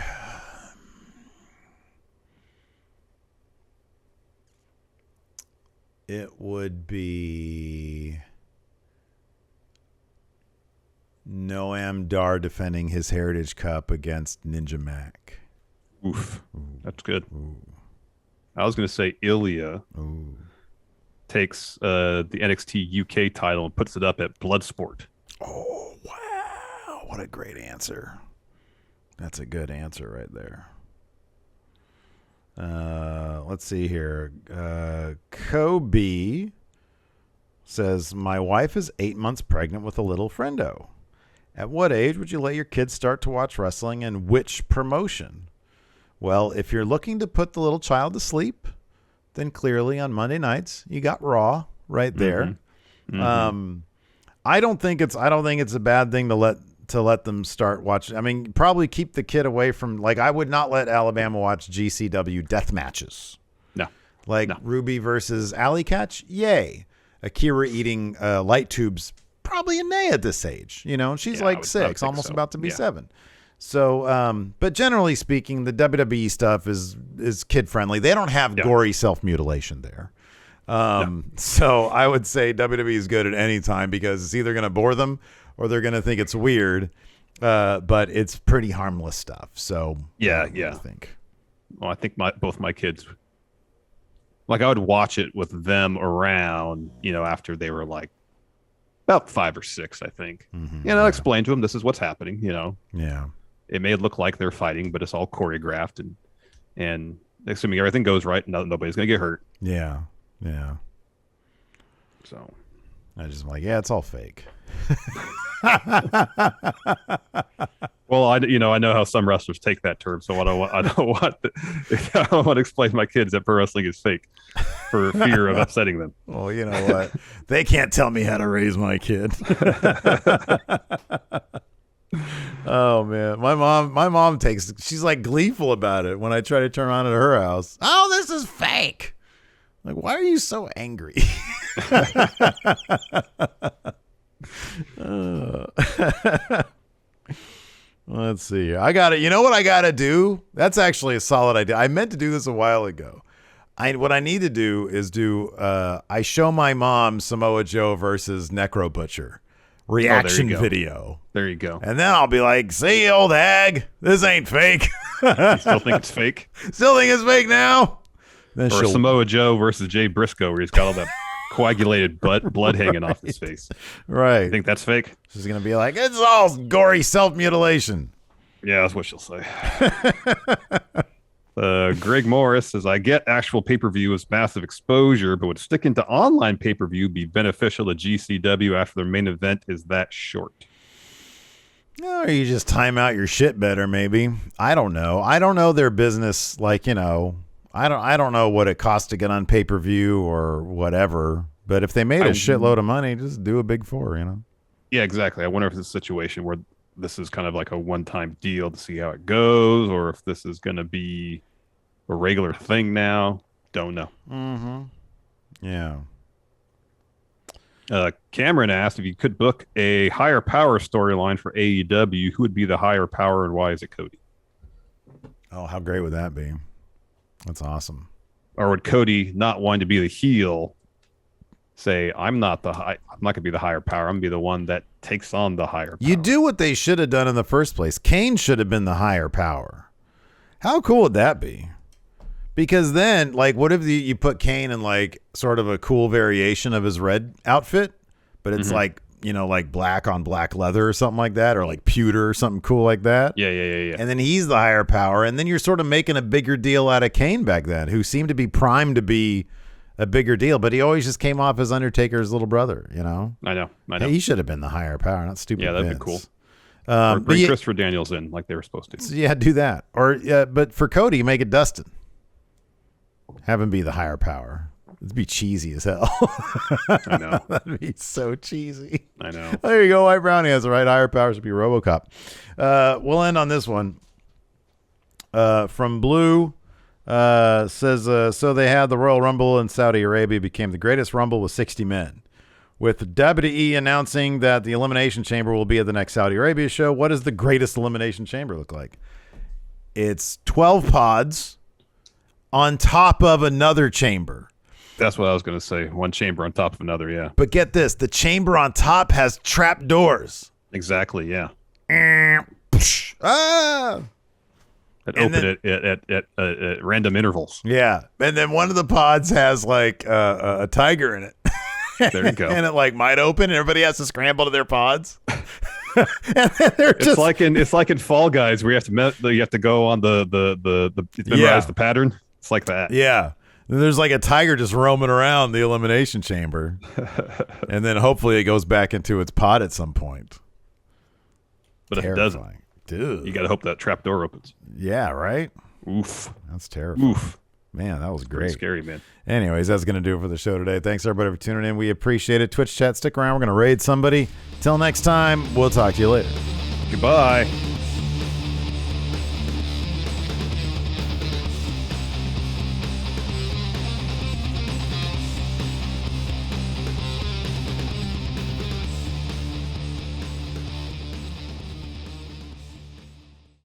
It would be Noam Dar defending his Heritage Cup against Ninja Mac. Oof. That's good. I was going to say Ilya takes the NXT UK title and puts it up at Bloodsport. Oh, wow. What a great answer. That's a good answer right there. Let's see here. Kobe says, my wife is 8 months pregnant with a little friendo. At what age would you let your kids start to watch wrestling, and which promotion? Well, if you're looking to put the little child to sleep, then clearly on Monday nights you got Raw right there. I don't think it's a bad thing to let them start watching. I mean, probably keep the kid away from, like, I would not let Alabama watch GCW death matches. No. Ruby versus Alley Catch. Yay. Akira eating light tubes. Probably a nay at this age. You know, she's like 6, almost about to be 7. So, but generally speaking, the WWE stuff is kid friendly. They don't have gory self-mutilation there. So I would say WWE is good at any time, because it's either going to bore them or they're going to think it's weird. But it's pretty harmless stuff. So I think. Well, I think both my kids, like, I would watch it with them around, you know, after they were like About 5 or 6, I think. I'll explain to them this is what's happening. Yeah. It may look like they're fighting, but it's all choreographed, and assuming everything goes right, nobody's gonna get hurt. Yeah. So I just like, yeah, it's all fake. Well, I know how some wrestlers take that term, so I don't want to explain to my kids that pro wrestling is fake for fear of upsetting them. Well, you know what? They can't tell me how to raise my kid. Oh man, my mom she's like gleeful about it when I try to turn on at her house. Oh, this is fake. Like, why are you so angry? Let's see. I got it. You know what I got to do? That's actually a solid idea. I meant to do this a while ago. What I need to do is I show my mom Samoa Joe versus Necro Butcher reaction video. There you go. And then I'll be like, see, old hag, this ain't fake. You still think it's fake? Still think it's fake now? Then or Samoa Joe versus Jay Briscoe, where he's got all that coagulated blood hanging off his face. Right. You think that's fake? She's going to be like, it's all gory self-mutilation. Yeah, that's what she'll say. Greg Morris says, I get actual pay-per-view as massive exposure, but would sticking to online pay-per-view be beneficial to GCW after their main event is that short? Or you just time out your shit better, maybe. I don't know. I don't know their business, like, I don't know what it costs to get on pay-per-view or whatever, but if they made a shitload of money, just do a big 4, Yeah, exactly. I wonder if it's a situation where this is kind of like a one-time deal to see how it goes, or if this is going to be a regular thing now. Don't know. Yeah. Cameron asked if you could book a higher power storyline for AEW, who would be the higher power and why is it Cody? Oh, how great would that be? That's awesome. Or would Cody not want to be the heel say, I'm not going to be the higher power. I'm going to be the one that takes on the higher power. You do what they should have done in the first place. Kane should have been the higher power. How cool would that be? Because then, like, what if you put Kane in, like, sort of a cool variation of his red outfit, but it's like, like black on black leather or something like that, or like pewter or something cool like that. Yeah. And then he's the higher power, and then you're sort of making a bigger deal out of Kane back then, who seemed to be primed to be a bigger deal, but he always just came off as Undertaker's little brother, I know. He should have been the higher power, not stupid. Yeah, that'd Vince. be cool. Or bring Christopher Daniels in like they were supposed to. So yeah, do that. Or but for Cody, make it Dustin. Have him be the higher power. It'd be cheesy as hell. I know. That'd be so cheesy. I know. There you go. White Brownie has the right. Higher power should be RoboCop. We'll end on this one. From Blue says, so they had the Royal Rumble in Saudi Arabia became the greatest Rumble with 60 men. With WWE announcing that the Elimination Chamber will be at the next Saudi Arabia show, what does the greatest Elimination Chamber look like? It's 12 pods on top of another chamber. That's what I was going to say. One chamber on top of another, yeah. But get this. The chamber on top has trap doors. Exactly, yeah. Ah! That open at random intervals. Yeah. And then one of the pods has like a tiger in it. There you go. And it like might open and everybody has to scramble to their pods. And then it's like in Fall Guys where you have to go on the memorize the pattern. It's like that. Yeah. And there's like a tiger just roaming around the elimination chamber. And then hopefully it goes back into its pod at some point. But if it doesn't, dude, you got to hope that trap door opens. Yeah, right? Oof. That's terrible. Oof. Man, that was great. Pretty scary, man. Anyways, that's going to do it for the show today. Thanks, everybody, for tuning in. We appreciate it. Twitch chat, stick around. We're going to raid somebody. Till next time, we'll talk to you later. Goodbye.